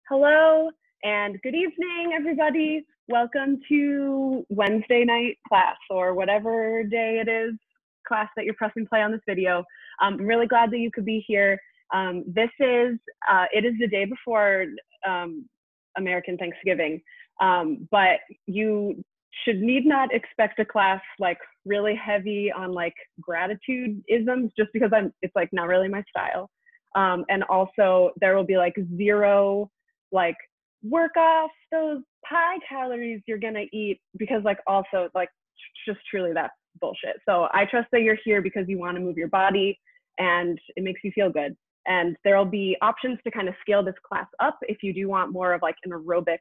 Hello and good evening, everybody. Welcome to Wednesday night class or whatever day it is, class that you're pressing play on this video. I'm really glad that you could be here. It is the day before American Thanksgiving, but you need not expect a class like really heavy on like gratitude isms just because it's like not really my style. And also there will be like zero like work off those high calories you're gonna eat because like also like just truly that's bullshit. So I trust that you're here because you want to move your body and it makes you feel good. And there'll be options to kind of scale this class up if you do want more of like an aerobic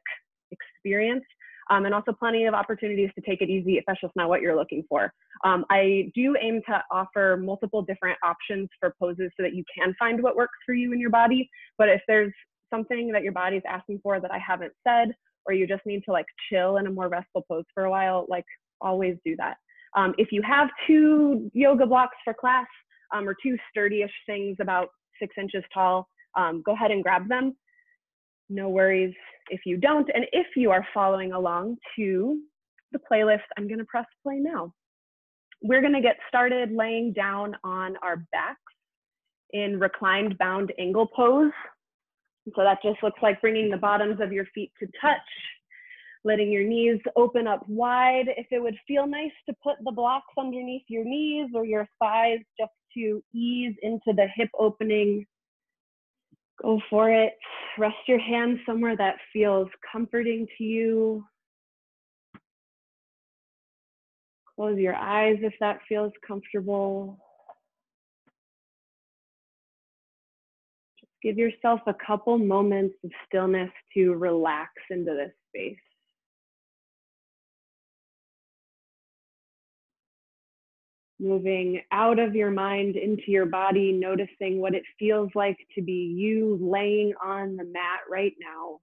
experience. And also plenty of opportunities to take it easy if that's just not what you're looking for. I do aim to offer multiple different options for poses so that you can find what works for you in your body. But if there's something that your body is asking for that I haven't said, or you just need to like chill in a more restful pose for a while, like always do that. If you have two yoga blocks for class or two sturdy-ish things about 6 inches tall, go ahead and grab them. No worries if you don't. And if you are following along to the playlist, I'm gonna press play now. We're gonna get started laying down on our backs in reclined bound angle pose. So that just looks like bringing the bottoms of your feet to touch, letting your knees open up wide. If it would feel nice to put the blocks underneath your knees or your thighs just to ease into the hip opening, go for it. Rest your hands somewhere that feels comforting to you. Close your eyes if that feels comfortable. Just give yourself a couple moments of stillness to relax into this space. Moving out of your mind into your body, noticing what it feels like to be you laying on the mat right now.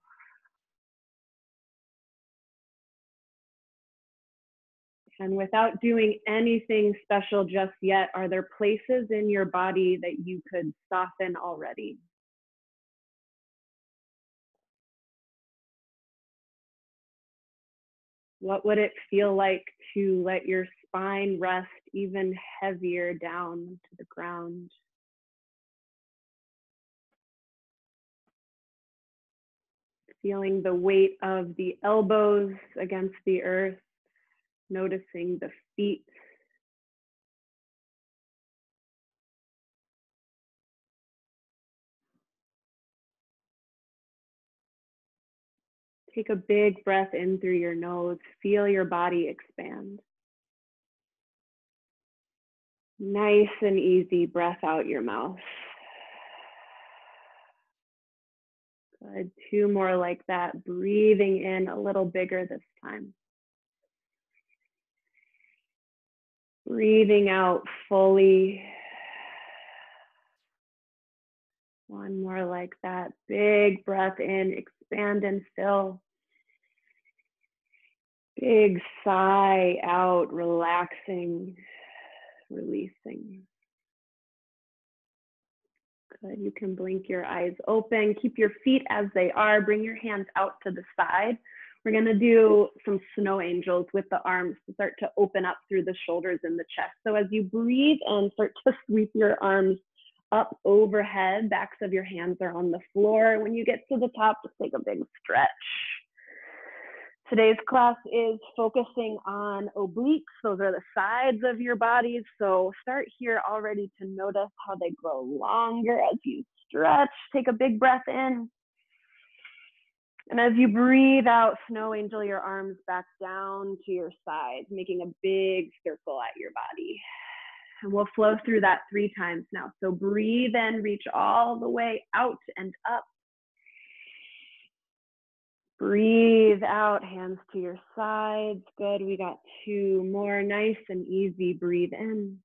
And without doing anything special just yet, are there places in your body that you could soften already? What would it feel like to let your spine rest even heavier down to the ground? Feeling the weight of the elbows against the earth, noticing the feet. Take a big breath in through your nose. Feel your body expand. Nice and easy breath out your mouth. Good. 2 more like that. Breathing in a little bigger this time. Breathing out fully. 1 more like that. Big breath in, expand and fill. Big sigh out, relaxing, releasing. Good, you can blink your eyes open. Keep your feet as they are. Bring your hands out to the side. We're gonna do some snow angels with the arms to start to open up through the shoulders and the chest. So as you breathe in, start to sweep your arms up overhead. Backs of your hands are on the floor. When you get to the top, just take a big stretch. Today's class is focusing on obliques. Those are the sides of your bodies. So start here already to notice how they grow longer as you stretch. Take a big breath in. And as you breathe out, snow angel your arms back down to your sides, making a big circle at your body. And we'll flow through that 3 times now. So breathe in, reach all the way out and up. Breathe out, hands to your sides. Good, we got 2 more, nice and easy. Breathe in.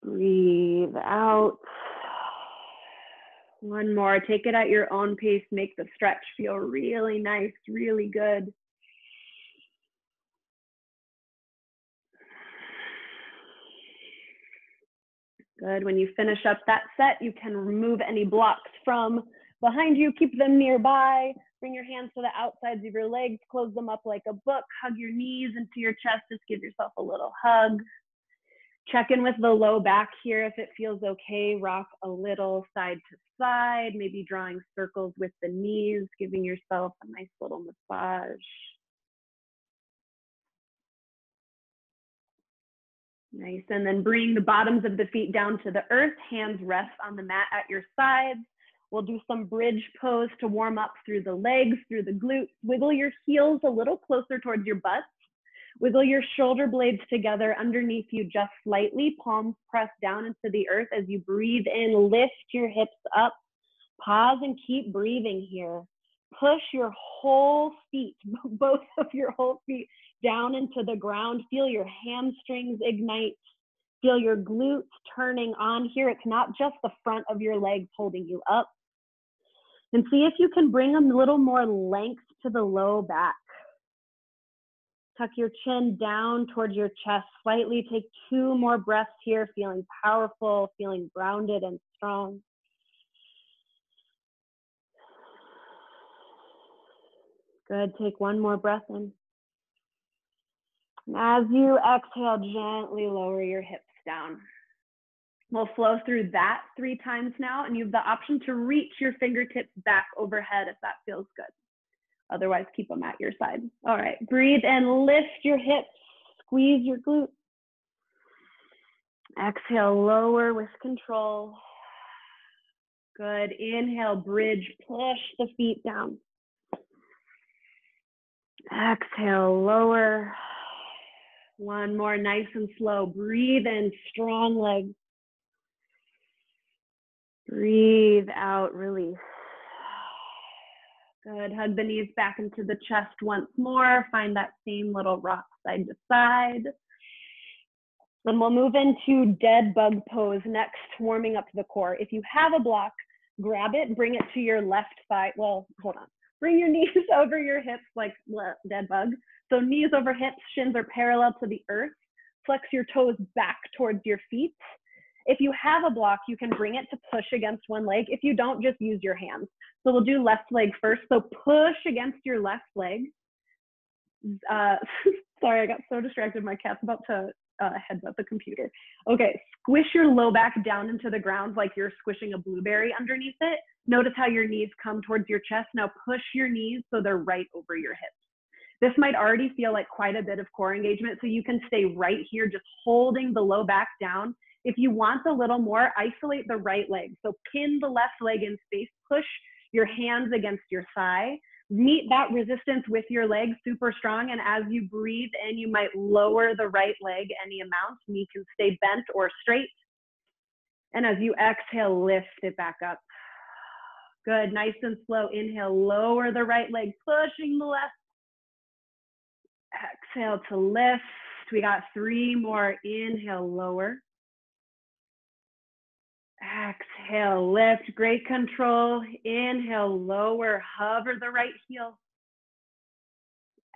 Breathe out. 1 more, take it at your own pace. Make the stretch feel really nice, really good. Good. When you finish up that set, you can remove any blocks from behind you, keep them nearby. Bring your hands to the outsides of your legs, close them up like a book, hug your knees into your chest, just give yourself a little hug. Check in with the low back here if it feels okay. Rock a little side to side, maybe drawing circles with the knees, giving yourself a nice little massage. Nice, and then bring the bottoms of the feet down to the earth, hands rest on the mat at your sides. We'll do some bridge pose to warm up through the legs, through the glutes. Wiggle your heels a little closer towards your butts. Wiggle your shoulder blades together underneath you just slightly. Palms press down into the earth as you breathe in. Lift your hips up. Pause and keep breathing here. Push your whole feet, both of your whole feet, down into the ground. Feel your hamstrings ignite. Feel your glutes turning on here. It's not just the front of your legs holding you up. And see if you can bring a little more length to the low back. Tuck your chin down towards your chest slightly. Take 2 more breaths here, feeling powerful, feeling grounded and strong. Good, take 1 more breath in. And as you exhale, gently lower your hips down. We'll flow through that 3 times now, and you have the option to reach your fingertips back overhead if that feels good. Otherwise, keep them at your side. All right, breathe in, lift your hips, squeeze your glutes. Exhale, lower with control. Good, inhale, bridge, push the feet down. Exhale, lower. 1 more, nice and slow. Breathe in, strong legs. Breathe out, release. Good, hug the knees back into the chest once more. Find that same little rock side to side. Then we'll move into dead bug pose next, warming up the core. If you have a block, grab it, bring it to your left thigh. Well, hold on. Bring your knees over your hips like dead bug. So knees over hips, shins are parallel to the earth. Flex your toes back towards your feet. If you have a block, you can bring it to push against one leg. If you don't, just use your hands. So we'll do left leg first. So push against your left leg. Sorry, I got so distracted. My cat's about to headbutt the computer. Okay, squish your low back down into the ground like you're squishing a blueberry underneath it. Notice how your knees come towards your chest. Now push your knees so they're right over your hips. This might already feel like quite a bit of core engagement, so you can stay right here, just holding the low back down. If you want a little more, isolate the right leg. So pin the left leg in space, push your hands against your thigh, meet that resistance with your leg super strong. And as you breathe in, you might lower the right leg any amount. Knee can stay bent or straight. And as you exhale, lift it back up. Good, nice and slow. Inhale, lower the right leg, pushing the left. Exhale to lift. We got 3 more. Inhale, lower. Exhale, lift, great control. Inhale, lower, hover the right heel.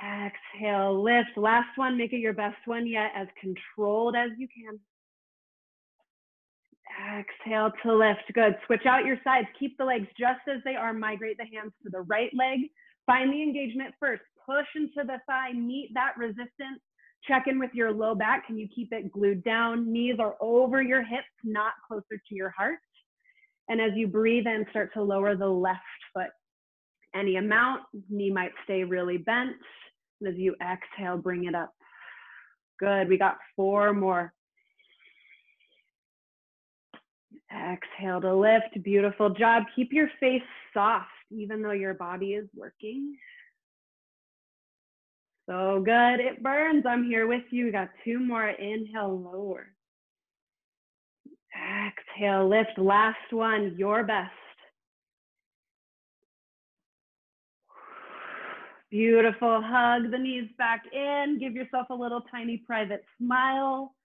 Exhale, lift. Last one, make it your best one yet, as controlled as you can. Exhale to lift, good. Switch out your sides, keep the legs just as they are. Migrate the hands to the right leg. Find the engagement first. Push into the thigh, meet that resistance. Check in with your low back. Can you keep it glued down? Knees are over your hips, not closer to your heart. And as you breathe in, start to lower the left foot. Any amount, knee might stay really bent. And as you exhale, bring it up. Good, we got 4 more. Exhale to lift, beautiful job. Keep your face soft, even though your body is working. So good, it burns. I'm here with you. We got 2 more. Inhale, lower. Exhale, lift. Last one, your best. Beautiful, hug the knees back in. Give yourself a little tiny private smile.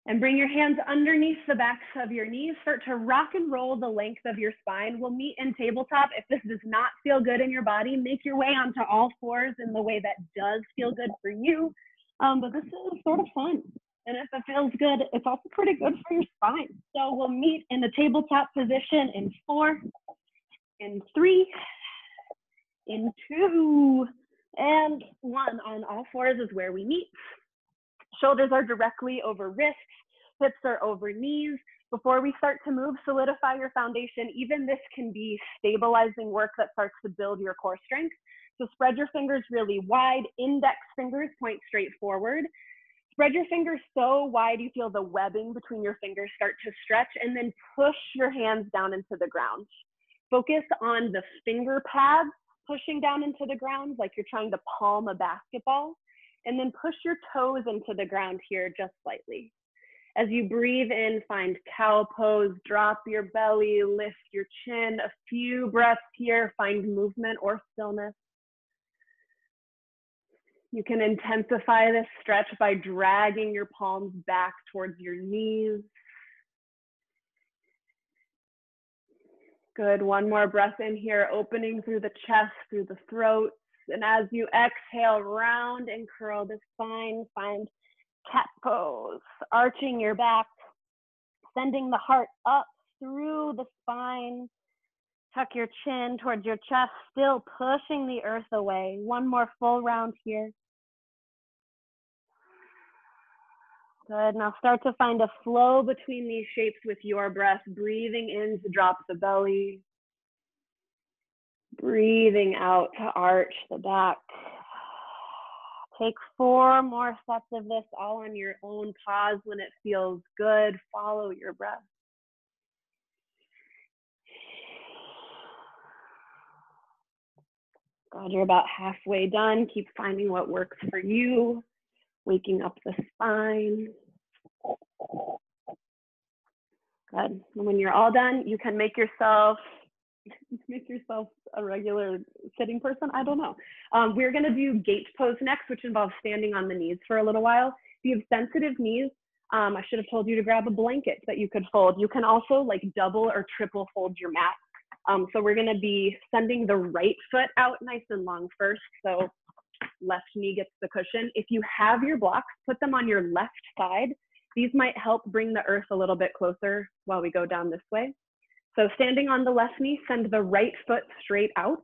And bring your hands underneath the backs of your knees. Start to rock and roll the length of your spine. We'll meet in tabletop. If this does not feel good in your body, make your way onto all 4s in the way that does feel good for you. But this is sort of fun. And if it feels good, it's also pretty good for your spine. So we'll meet in the tabletop position in 4, in 3, in 2, and 1. On all fours is where we meet. Shoulders are directly over wrists, hips are over knees. Before we start to move, solidify your foundation. Even this can be stabilizing work that starts to build your core strength. So spread your fingers really wide, index fingers point straight forward. Spread your fingers so wide you feel the webbing between your fingers start to stretch, and then push your hands down into the ground. Focus on the finger pads pushing down into the ground like you're trying to palm a basketball, and then push your toes into the ground here just slightly. As you breathe in, find cow pose, drop your belly, lift your chin. A few breaths here, find movement or stillness. You can intensify this stretch by dragging your palms back towards your knees. Good, one more breath in here, opening through the chest, through the throat. And as you exhale, round and curl the spine, find cat pose, arching your back, sending the heart up through the spine. Tuck your chin towards your chest, still pushing the earth away. One more full round here. Good, now start to find a flow between these shapes with your breath, breathing in to drop the belly, breathing out to arch the back. Take 4 more sets of this all on your own. Pause when it feels good, follow your breath. God, you're about halfway done. Keep finding what works for you. Waking up the spine. Good. And when you're all done, you can make yourself a regular sitting person. I don't know. We're going to do gate pose next, which involves standing on the knees for a little while. If you have sensitive knees, I should have told you to grab a blanket that you could fold. You can also like double or triple fold your mat. So we're going to be sending the right foot out nice and long first. So left knee gets the cushion. If you have your blocks, put them on your left side. These might help bring the earth a little bit closer while we go down this way. So standing on the left knee, send the right foot straight out.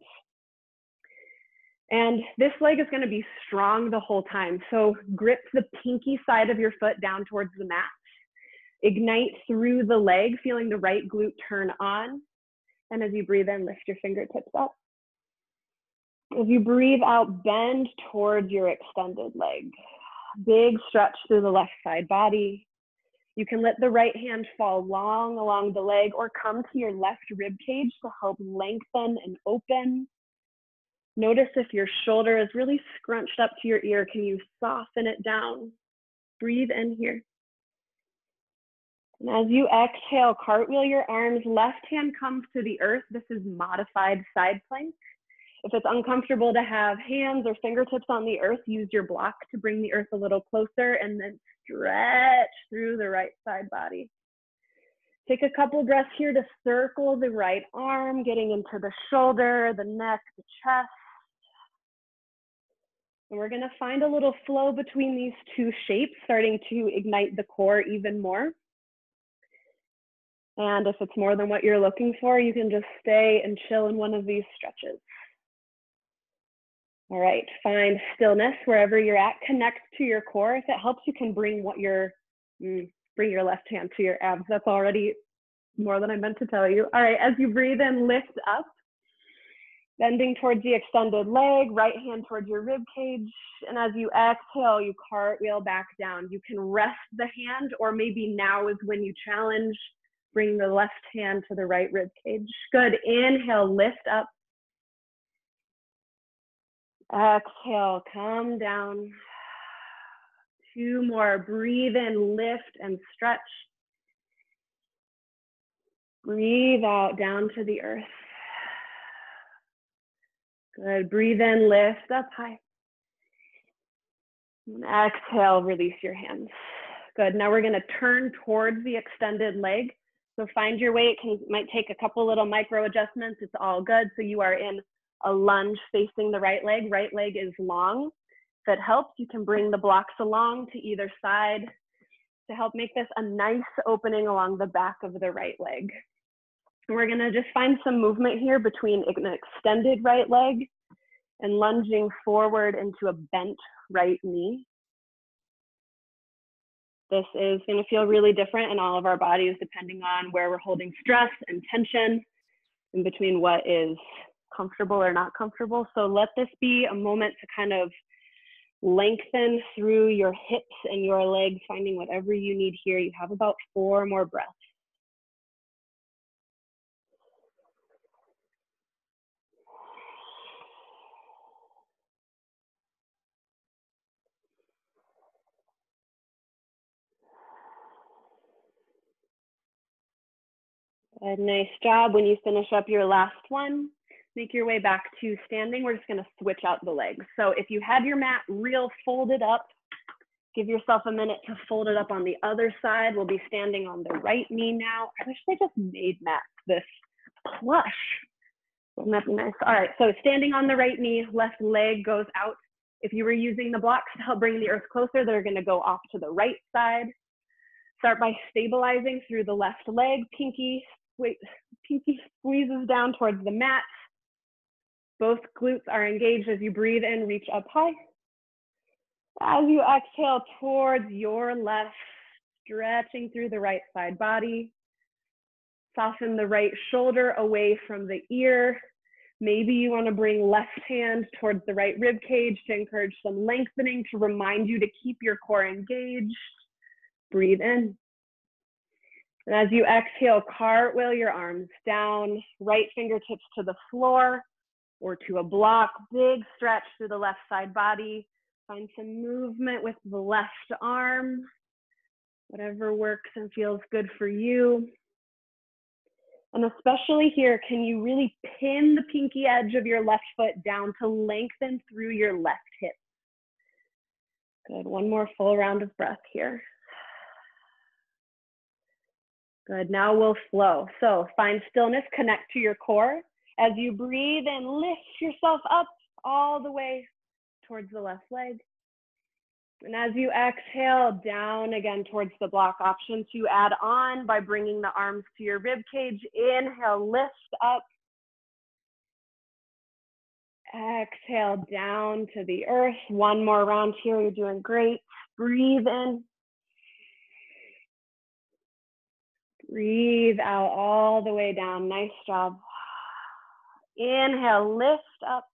And this leg is going to be strong the whole time. So grip the pinky side of your foot down towards the mat. Ignite through the leg, feeling the right glute turn on. And as you breathe in, lift your fingertips up. As you breathe out, bend towards your extended leg. Big stretch through the left side body. You can let the right hand fall long along the leg or come to your left rib cage to help lengthen and open. Notice if your shoulder is really scrunched up to your ear, can you soften it down? Breathe in here. And as you exhale, cartwheel your arms, left hand comes to the earth. This is modified side plank. If it's uncomfortable to have hands or fingertips on the earth, use your block to bring the earth a little closer and then stretch through the right side body. Take a couple breaths here to circle the right arm, getting into the shoulder, the neck, the chest. And we're going to find a little flow between these two shapes, starting to ignite the core even more. And if it's more than what you're looking for, you can just stay and chill in one of these stretches. All right, find stillness wherever you're at. Connect to your core. If it helps, you can bring bring your left hand to your abs. That's already more than I meant to tell you. All right, as you breathe in, lift up. Bending towards the extended leg, right hand towards your rib cage. And as you exhale, you cartwheel back down. You can rest the hand, or maybe now is when you challenge. Bring the left hand to the right rib cage. Good, inhale, lift up. Exhale, come down. 2 more, breathe in, lift and stretch. Breathe out, down to the earth. Good, breathe in, lift up high. And exhale, release your hands. Good, now we're gonna turn towards the extended leg. So find your way, might take a couple little micro adjustments, it's all good. So you are in a lunge facing the right leg is long. If it helps, you can bring the blocks along to either side. to help make this a nice opening along the back of the right leg. And we're gonna just find some movement here between an extended right leg and lunging forward into a bent right knee. This is gonna feel really different in all of our bodies depending on where we're holding stress and tension in between what is comfortable or not comfortable. So let this be a moment to kind of lengthen through your hips and your legs, finding whatever you need here. You have about 4 more breaths. A nice job. When you finish up your last one, make your way back to standing. We're just going to switch out the legs. So if you had your mat real folded up, give yourself a minute to fold it up on the other side. We'll be standing on the right knee now. I wish they just made mats this plush. Wouldn't that be nice? All right, so standing on the right knee, left leg goes out. If you were using the blocks to help bring the earth closer, they're going to go off to the right side. Start by stabilizing through the left leg. Pinky squeezes down towards the mat. Both glutes are engaged as you breathe in, reach up high. As you exhale towards your left, stretching through the right side body. Soften the right shoulder away from the ear. Maybe you want to bring left hand towards the right rib cage to encourage some lengthening, to remind you to keep your core engaged. Breathe in. And as you exhale, cartwheel your arms down, right fingertips to the floor or to a block. Big stretch through the left side body. Find some movement with the left arm, whatever works and feels good for you. And especially here, can you really pin the pinky edge of your left foot down to lengthen through your left hip? Good, one more full round of breath here. Good, now we'll flow. So find stillness, connect to your core. As you breathe and lift yourself up all the way towards the left leg. And as you exhale, down again towards the block option to add on by bringing the arms to your rib cage. Inhale, lift up. Exhale, down to the earth. One more round here, you're doing great. Breathe in. Breathe out all the way down, nice job. Inhale, lift up.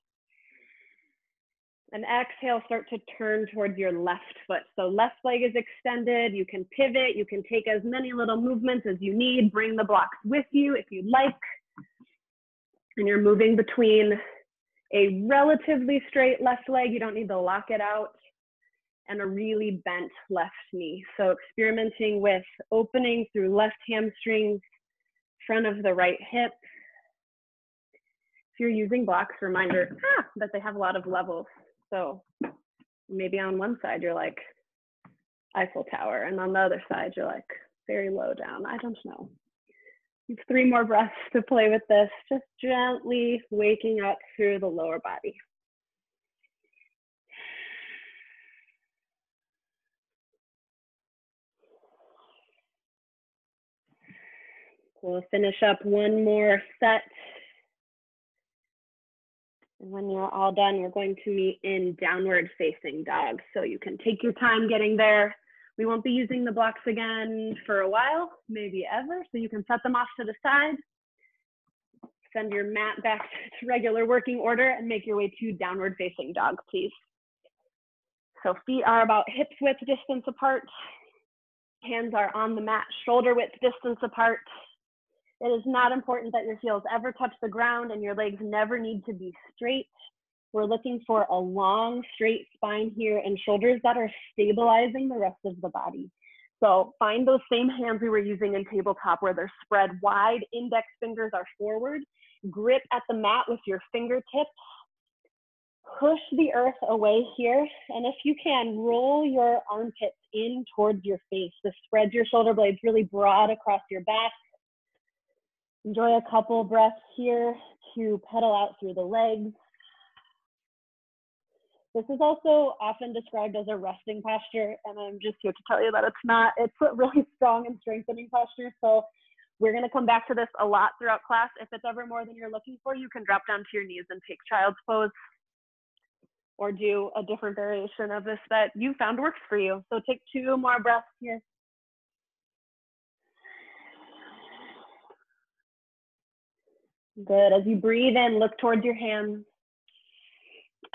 And exhale, start to turn towards your left foot. So left leg is extended. You can pivot. You can take as many little movements as you need. Bring the blocks with you if you'd like. And you're moving between a relatively straight left leg. You don't need to lock it out. And a really bent left knee. So experimenting with opening through left hamstrings, front of the right hip. If you're using blocks, reminder that they have a lot of levels. So maybe on one side, you're like Eiffel Tower, and on the other side, you're like very low down. I don't know. You have 3 more breaths to play with this, just gently waking up through the lower body. We'll finish up one more set. And when you're all done, we're going to meet in downward facing dog. So you can take your time getting there. We won't be using the blocks again for a while, maybe ever. So you can set them off to the side. Send your mat back to regular working order and make your way to downward facing dog, please. So feet are about hip width distance apart. Hands are on the mat, shoulder width distance apart. It is not important that your heels ever touch the ground and your legs never need to be straight. We're looking for a long, straight spine here and shoulders that are stabilizing the rest of the body. So find those same hands we were using in tabletop where they're spread wide, index fingers are forward. Grip at the mat with your fingertips. Push the earth away here. And if you can, roll your armpits in towards your face. So spread your shoulder blades really broad across your back. Enjoy a couple breaths here to pedal out through the legs. This is also often described as a resting posture, and I'm just here to tell you that it's not. It's a really strong and strengthening posture. So we're going to come back to this a lot throughout class. If it's ever more than you're looking for, you can drop down to your knees and take child's pose, or do a different variation of this that you found works for you. So take 2 more breaths here. Good. As you breathe in, look towards your hands.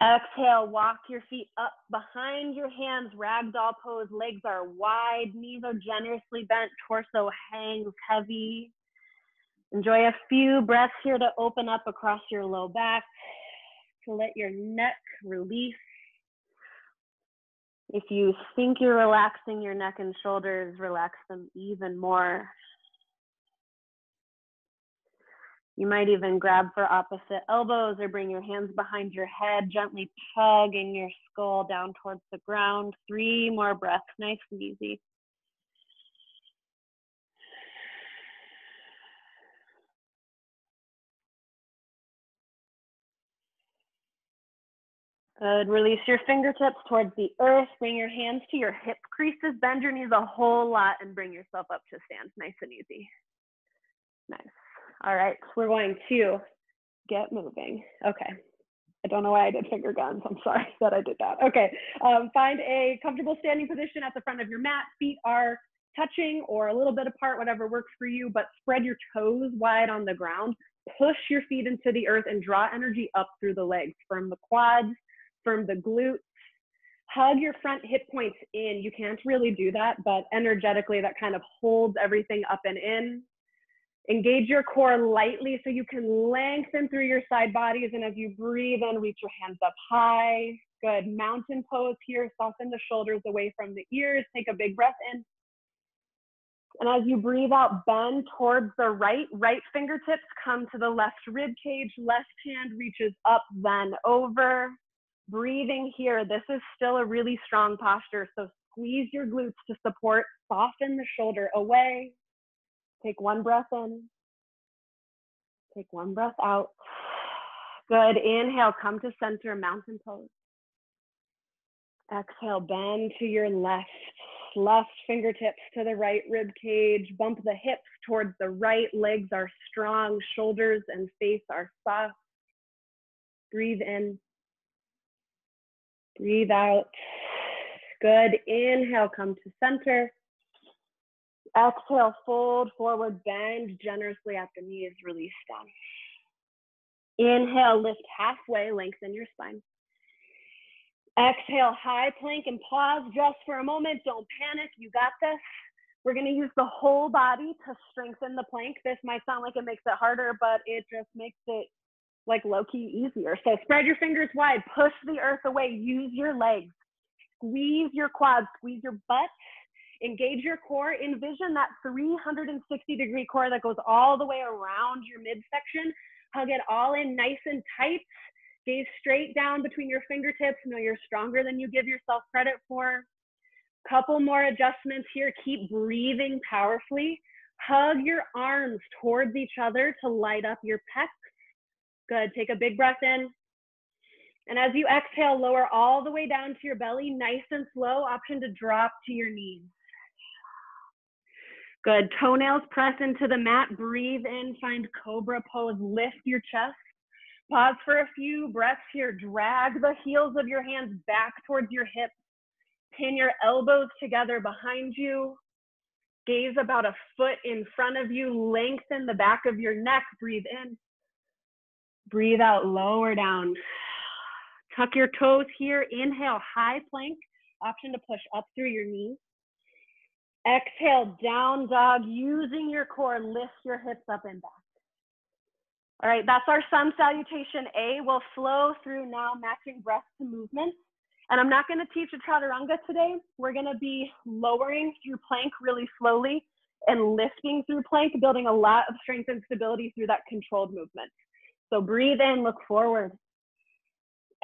Exhale, walk your feet up behind your hands, ragdoll pose. Legs are wide, knees are generously bent, torso hangs heavy. Enjoy a few breaths here to open up across your low back, to let your neck release. If you think you're relaxing your neck and shoulders, relax them even more. You might even grab for opposite elbows or bring your hands behind your head, gently tugging your skull down towards the ground. 3 more breaths, nice and easy. Good, release your fingertips towards the earth. Bring your hands to your hip creases. Bend your knees a whole lot and bring yourself up to stand, nice and easy. Nice. All right, we're going to get moving. Okay, I don't know why I did finger guns. I'm sorry that I did that. Okay, find a comfortable standing position at the front of your mat. Feet are touching or a little bit apart, whatever works for you, but spread your toes wide on the ground. Push your feet into the earth and draw energy up through the legs, from the quads, from the glutes. Hug your front hip points in. You can't really do that, but energetically that kind of holds everything up and in. Engage your core lightly so you can lengthen through your side bodies, and as you breathe in, reach your hands up high. Good, mountain pose here. Soften the shoulders away from the ears. Take a big breath in. And as you breathe out, bend towards the right. Right fingertips come to the left rib cage. Left hand reaches up, then over. Breathing here. This is still a really strong posture, so squeeze your glutes to support. Soften the shoulder away. Take 1 breath in. Take 1 breath out. Good. Inhale, come to center, mountain pose. Exhale, bend to your left. Left fingertips to the right rib cage. Bump the hips towards the right. Legs are strong. Shoulders and face are soft. Breathe in. Breathe out. Good. Inhale, come to center. Exhale, fold forward, bend generously at the knees, release down. Inhale, lift halfway, lengthen your spine. Exhale, high plank and pause just for a moment. Don't panic, you got this. We're gonna use the whole body to strengthen the plank. This might sound like it makes it harder, but it just makes it like low-key easier. So spread your fingers wide, push the earth away, use your legs, squeeze your quads, squeeze your butt, engage your core. Envision that 360-degree core that goes all the way around your midsection. Hug it all in nice and tight. Gaze straight down between your fingertips. Know you're stronger than you give yourself credit for. Couple more adjustments here. Keep breathing powerfully. Hug your arms towards each other to light up your pecs. Good. Take a big breath in. And as you exhale, lower all the way down to your belly, nice and slow. Option to drop to your knees. Good. Toenails press into the mat. Breathe in. Find cobra pose. Lift your chest. Pause for a few breaths here. Drag the heels of your hands back towards your hips. Pin your elbows together behind you. Gaze about a foot in front of you. Lengthen the back of your neck. Breathe in. Breathe out. Lower down. Tuck your toes here. Inhale, high plank. Option to push up through your knees. Exhale, down dog. Using your core, lift your hips up and back. All right, that's our sun salutation A. We'll flow through now, matching breath to movement. And I'm not gonna teach a chaturanga today. We're gonna be lowering through plank really slowly and lifting through plank, building a lot of strength and stability through that controlled movement. So breathe in, look forward.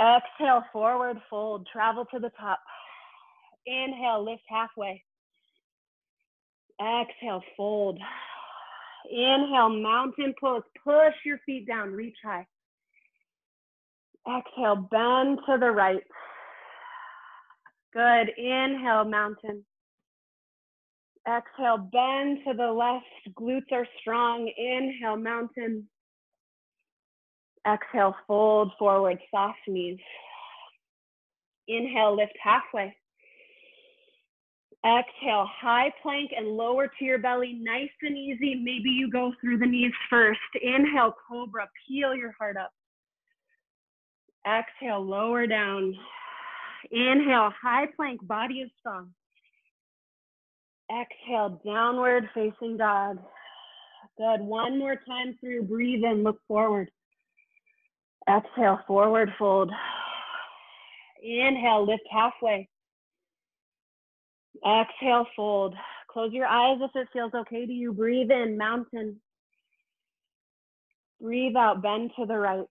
Exhale, forward fold, travel to the top. Inhale, lift halfway. Exhale, fold. Inhale, mountain pose. Push your feet down, reach high. Exhale, bend to the right. Good. Inhale, mountain. Exhale, bend to the left. Glutes are strong. Inhale, mountain. Exhale, fold forward, soft knees. Inhale, lift halfway. Exhale, high plank and lower to your belly, nice and easy. Maybe you go through the knees first. Inhale, cobra, peel your heart up. Exhale, lower down. Inhale, high plank, body is strong. Exhale, downward facing dog. Good. One more time through, breathe in, look forward. Exhale, forward fold. Inhale, lift halfway. Exhale, fold. Close your eyes if it feels okay to you. Breathe in, mountain. Breathe out, bend to the right.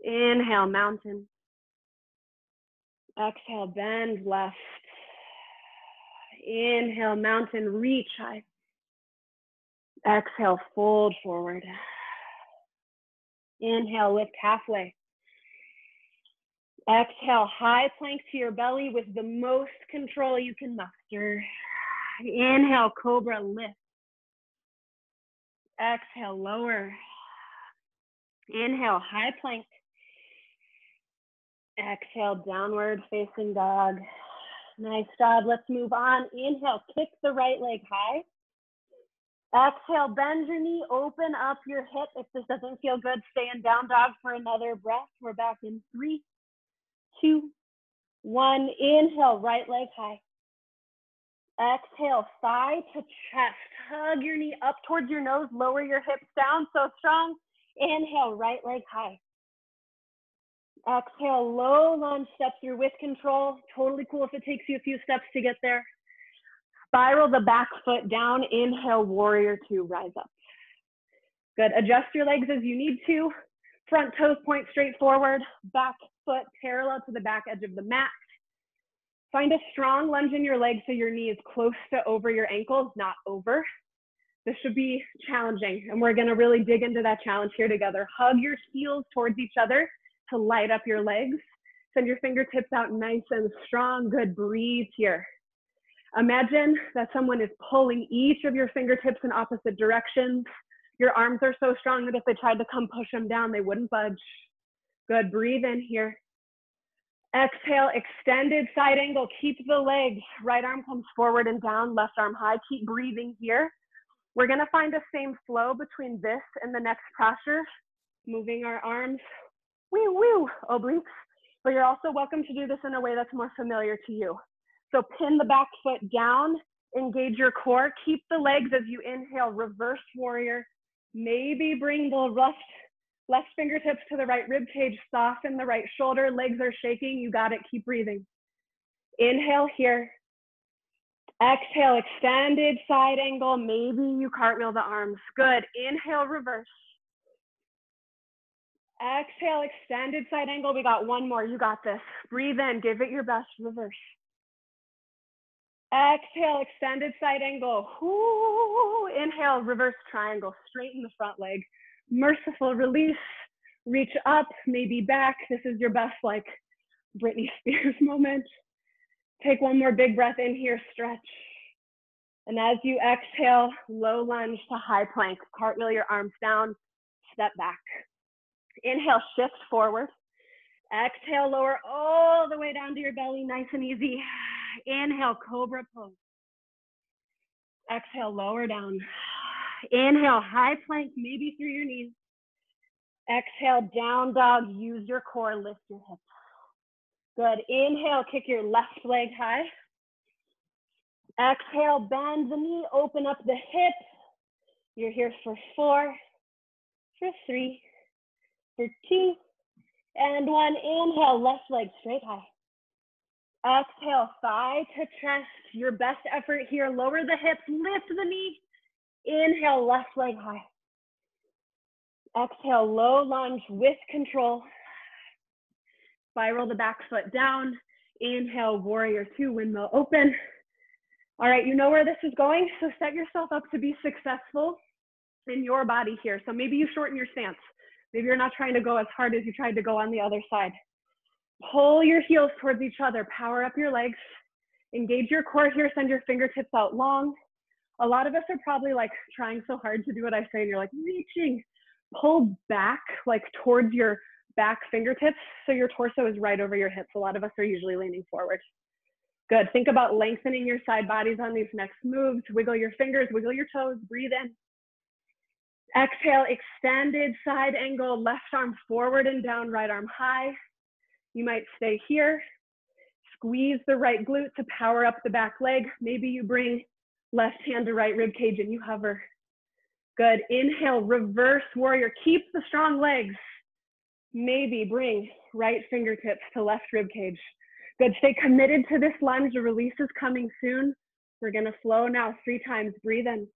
Inhale, mountain. Exhale, bend left. Inhale, mountain, reach high. Exhale, fold forward. Inhale, lift halfway. Exhale, high plank to your belly with the most control you can muster. Inhale, cobra, lift. Exhale, lower. Inhale, high plank. Exhale, downward facing dog. Nice job. Let's move on. Inhale, kick the right leg high. Exhale, bend your knee, open up your hip. If this doesn't feel good, stay in down dog for another breath. We're back in 3, 2, 1. Inhale, right leg high. Exhale, thigh to chest. Hug your knee up towards your nose. Lower your hips down so strong. Inhale, right leg high. Exhale, low lunge, step through with control. Totally cool if it takes you a few steps to get there. Spiral the back foot down. Inhale, warrior two, rise up. Good. Adjust your legs as you need to. Front toes point straight forward. Back foot parallel to the back edge of the mat. Find a strong lunge in your legs so your knee is close to over your ankles, not over. This should be challenging, and we're going to really dig into that challenge here together. Hug your heels towards each other to light up your legs. Send your fingertips out nice and strong. Good. Breathe here. Imagine that someone is pulling each of your fingertips in opposite directions. Your arms are so strong that if they tried to come push them down, they wouldn't budge. Good. Breathe in here. Exhale, extended side angle. Keep the legs. Right arm comes forward and down, left arm high. Keep breathing here. We're going to find the same flow between this and the next posture. Moving our arms, woo, woo, obliques. But you're also welcome to do this in a way that's more familiar to you. So pin the back foot down, engage your core, keep the legs as you inhale, reverse warrior. Maybe bring the left fingertips to the right rib cage, soften the right shoulder, legs are shaking, you got it, keep breathing. Inhale here. Exhale, extended side angle, maybe you cartwheel the arms. Good. Inhale, reverse. Exhale, extended side angle. We got one more. You got this. Breathe in. Give it your best. Reverse. Exhale, extended side angle. Ooh. Inhale, reverse triangle. Straighten the front leg. Merciful release. Reach up, maybe back. This is your best, like, Britney Spears moment. Take one more big breath in here. Stretch. And as you exhale, low lunge to high plank. Cartwheel your arms down. Step back. Inhale, shift forward. Exhale, lower all the way down to your belly, nice and easy. Inhale, cobra pose. Exhale, lower down. Inhale, high plank, maybe through your knees. Exhale, down dog, use your core, lift your hips. Good. Inhale, kick your left leg high. Exhale, bend the knee, open up the hip. You're here for 4, for 3, for 2, and 1. Inhale, left leg straight high. Exhale, thigh to chest. Your best effort here. Lower the hips, lift the knee. Inhale, left leg high. Exhale, low lunge with control. Spiral the back foot down. Inhale, warrior two, windmill open. All right, you know where this is going, so set yourself up to be successful in your body here. So maybe you shorten your stance. Maybe you're not trying to go as hard as you tried to go on the other side. Pull your heels towards each other, power up your legs, engage your core here, send your fingertips out long. A lot of us are probably like trying so hard to do what I say and you're like reaching. Pull back like towards your back fingertips so your torso is right over your hips. A lot of us are usually leaning forward. Good. Think about lengthening your side bodies on these next moves. Wiggle your fingers, wiggle your toes, breathe in. Exhale, extended side angle, left arm forward and down, right arm high. You might stay here. Squeeze the right glute to power up the back leg. Maybe you bring left hand to right rib cage and you hover. Good. Inhale, reverse warrior. Keep the strong legs. Maybe bring right fingertips to left rib cage. Good. Stay committed to this lunge. The release is coming soon. We're going to flow now 3 times. Breathe in.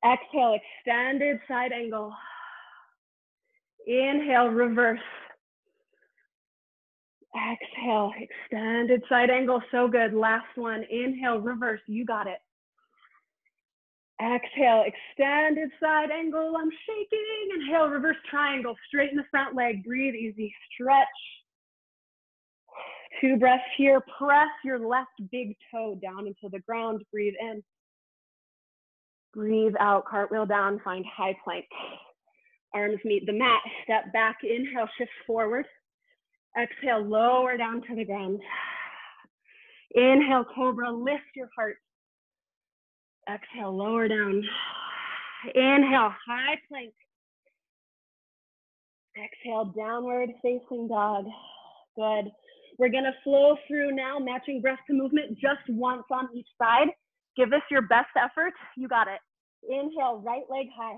Exhale, extended side angle. Inhale, reverse. Exhale, extended side angle. So good. Last one. Inhale, reverse. You got it. Exhale, extended side angle. I'm shaking. Inhale, reverse triangle. Straighten the front leg. Breathe easy. Stretch. 2 breaths here. Press your left big toe down into the ground. Breathe in. Breathe out. Cartwheel down. Find high plank. Arms meet the mat. Step back. Inhale, shift forward. Exhale, lower down to the ground. Inhale, cobra. Lift your heart. Exhale, lower down. Inhale, high plank. Exhale, downward facing dog. Good. We're gonna flow through now, matching breath to movement just once on each side. Give this your best effort. You got it. Inhale, right leg high.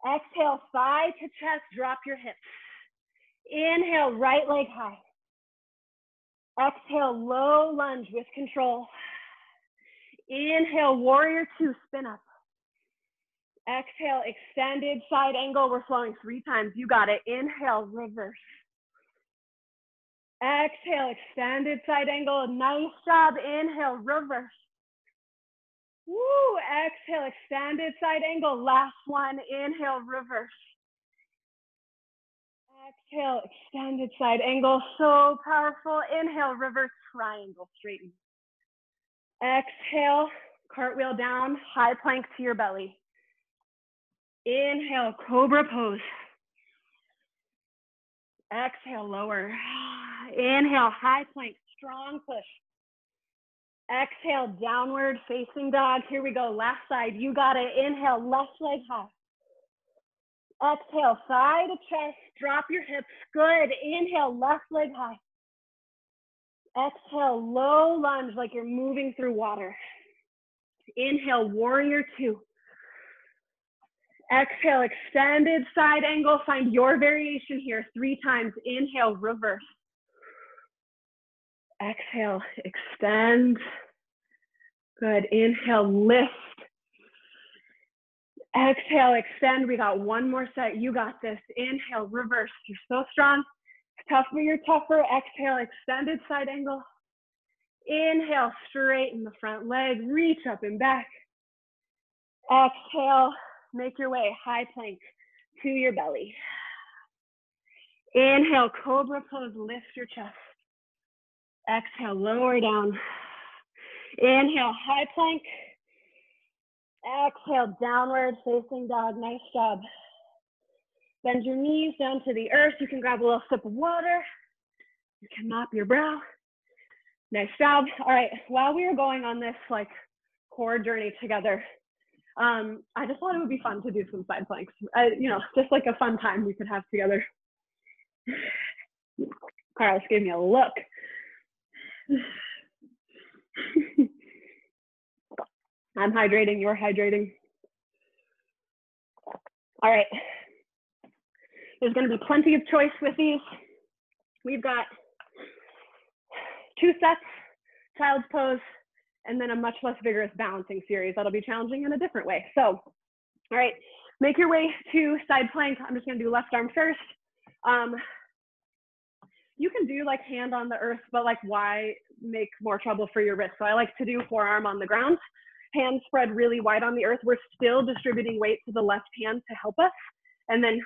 Exhale, thigh to chest, drop your hips. Inhale, right leg high. Exhale, low lunge with control. Inhale, warrior 2, spin up. Exhale, extended side angle. We're flowing 3 times. You got it. Inhale, reverse. Exhale, extended side angle. Nice job. Inhale, reverse. Woo. Exhale, extended side angle. Last one. Inhale, reverse. Exhale, extended side angle. So powerful. Inhale, reverse triangle. Straighten. Exhale, cartwheel down, high plank to your belly. Inhale, cobra pose. Exhale, lower. Inhale, high plank, strong push. Exhale, downward facing dog. Here we go, last side. You got it. Inhale, left leg high. Exhale, thigh to chest, drop your hips. Good. Inhale, left leg high. Exhale, low lunge like you're moving through water. Inhale, warrior 2. Exhale, extended side angle. Find your variation here 3 times. Inhale, reverse. Exhale, extend. Good. Inhale, lift. Exhale, extend. We got 1 more set. You got this. Inhale, reverse. You're so strong. Tougher, you're tougher. Exhale, extended side angle. Inhale, straighten the front leg. Reach up and back. Exhale, make your way high plank to your belly. Inhale, cobra pose. Lift your chest. Exhale, lower down. Inhale, high plank. Exhale, downward facing dog. Nice job. Bend your knees down to the earth. You can grab a little sip of water. You can mop your brow. Nice job. All right, while we were going on this like core journey together, I just thought it would be fun to do some side planks. You know, just like a fun time we could have together. Carlos gave me a look. I'm hydrating, you're hydrating. All right. There's going to be plenty of choice with these. We've got 2 sets, child's pose, and then a much less vigorous balancing series that'll be challenging in a different way. So, all right, make your way to side plank. I'm just going to do left arm first. You can do like hand on the earth, but like why make more trouble for your wrist? So I like to do forearm on the ground, hands spread really wide on the earth. We're still distributing weight to the left hand to help us. And then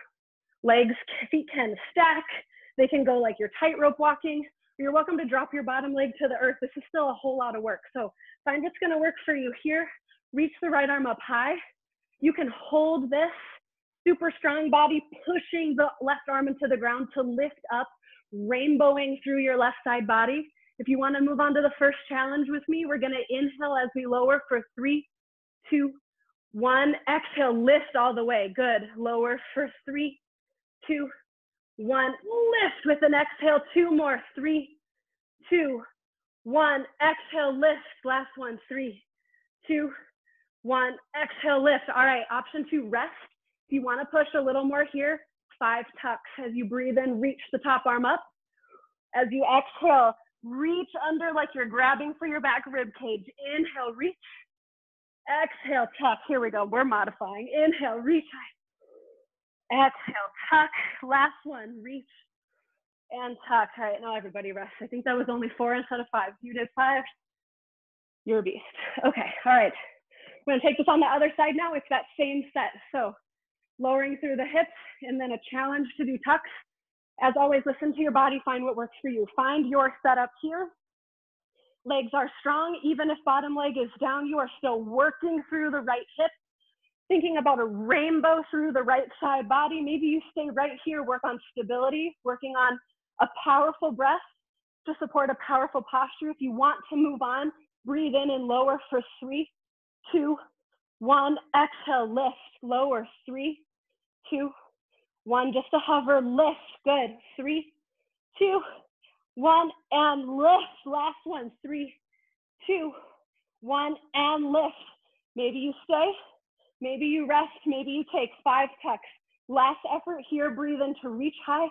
legs, feet can stack. They can go like you're tightrope walking, or you're welcome to drop your bottom leg to the earth. This is still a whole lot of work. So find what's gonna work for you here. Reach the right arm up high. You can hold this super strong body, pushing the left arm into the ground to lift up, rainbowing through your left side body. If you want to move on to the first challenge with me, we're going to inhale as we lower for 3, 2, 1. Exhale, lift all the way. Good. Lower for 3, 2, 1. Lift with an exhale. 2 more. 3, 2, 1. Exhale, lift. Last one. 3, 2, 1. Exhale, lift. All right. Option 2, rest. If you want to push a little more here, 5 tucks. As you breathe in, reach the top arm up. As you exhale, reach under like you're grabbing for your back rib cage. Inhale, reach. Exhale, tuck. Here we go. We're modifying. Inhale, reach. Exhale, tuck. Last one, reach and tuck. All right, now everybody rest. I think that was only 4 instead of 5. You did 5. You're a beast. Okay, all right. We're gonna take this on the other side now. It's that same set. So lowering through the hips and then a challenge to do tucks. As always, listen to your body, find what works for you. Find your setup here. Legs are strong. Even if bottom leg is down, you are still working through the right hip, thinking about a rainbow through the right side body. Maybe you stay right here, work on stability, working on a powerful breath to support a powerful posture. If you want to move on, breathe in and lower for 3, 2, 1. Exhale, lift, lower, 3, 2, 1. Just to hover, lift. Good. 3, 2, 1, and lift. Last one. 3, 2, 1, and lift. Maybe you stay, maybe you rest, maybe you take 5 tucks. Last effort here. Breathe in to reach high.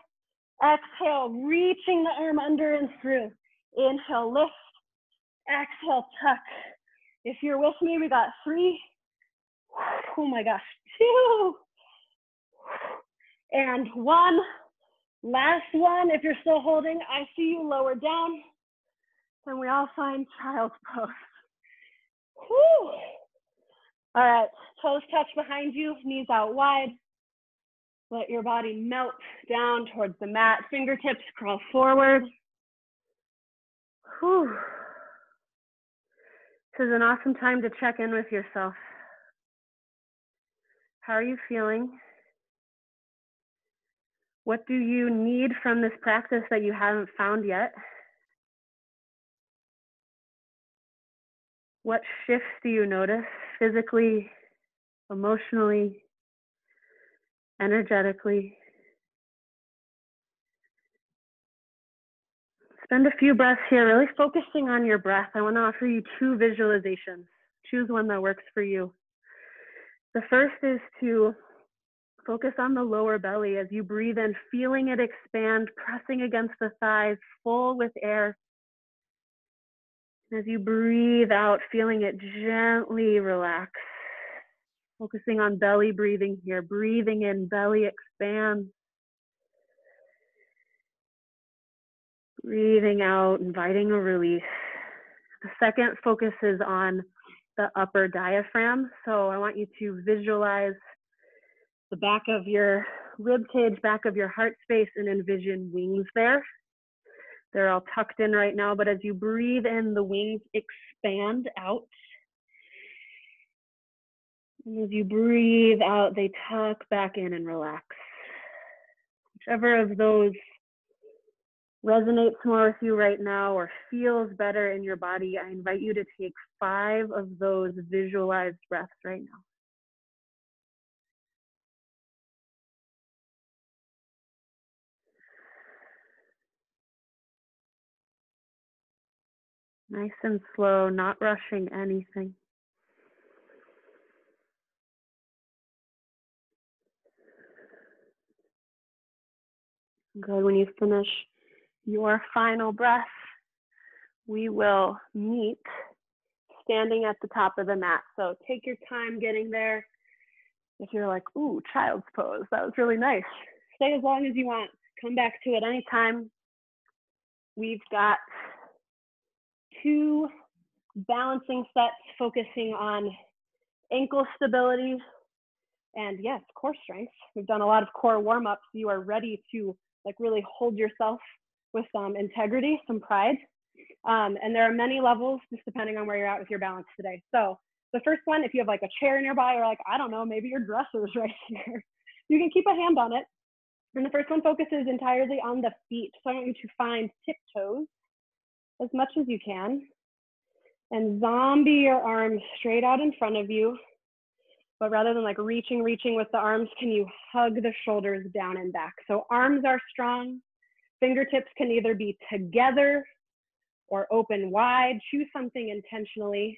Exhale, reaching the arm under and through. Inhale, lift. Exhale, tuck. If you're with me, we got 3. Oh my gosh, 2. And 1. Last one. If you're still holding, I see you lower down. And we all find child's pose. Whew. All right, toes touch behind you, knees out wide. Let your body melt down towards the mat. Fingertips crawl forward. Whew. This is an awesome time to check in with yourself. How are you feeling? What do you need from this practice that you haven't found yet? What shifts do you notice physically, emotionally, energetically? Spend a few breaths here, really focusing on your breath. I want to offer you 2 visualizations. Choose one that works for you. The first is to focus on the lower belly as you breathe in, feeling it expand, pressing against the thighs, full with air. As you breathe out, feeling it gently relax. Focusing on belly breathing here. Breathing in, belly expands. Breathing out, inviting a release. The second focuses on the upper diaphragm. So I want you to visualize the back of your rib cage, back of your heart space, and envision wings there. They're all tucked in right now, but as you breathe in, the wings expand out. And as you breathe out, they tuck back in and relax. Whichever of those resonates more with you right now or feels better in your body, I invite you to take 5 of those visualized breaths right now. Nice and slow, not rushing anything. Good. When you finish your final breath, we will meet standing at the top of the mat. So take your time getting there. If you're like, ooh, child's pose, that was really nice. Stay as long as you want. Come back to it anytime. We've got 2 balancing sets focusing on ankle stability and yes, core strength. We've done a lot of core warm-ups. You are ready to like really hold yourself with some integrity, some pride. And there are many levels just depending on where you're at with your balance today. So the first one, if you have like a chair nearby or like, I don't know, maybe your dresser's right here, you can keep a hand on it. And the first one focuses entirely on the feet. So I want you to find tiptoes as much as you can and zombie your arms straight out in front of you. But rather than like reaching with the arms, can you hug the shoulders down and back? So arms are strong. Fingertips can either be together or open wide. Choose something intentionally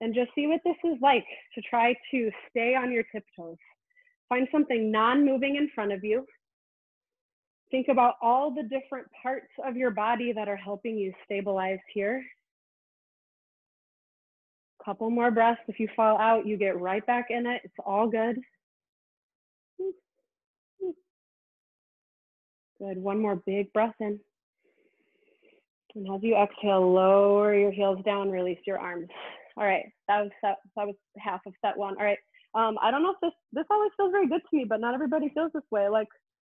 and just see what this is like to try to stay on your tiptoes. Find something non-moving in front of you. Think about all the different parts of your body that are helping you stabilize here. Couple more breaths. If you fall out, you get right back in it. It's all good. Good. One more big breath in. And as you exhale, lower your heels down, release your arms. All right, that was half of set one. All right, I don't know if this always feels very good to me, but not everybody feels this way. Like,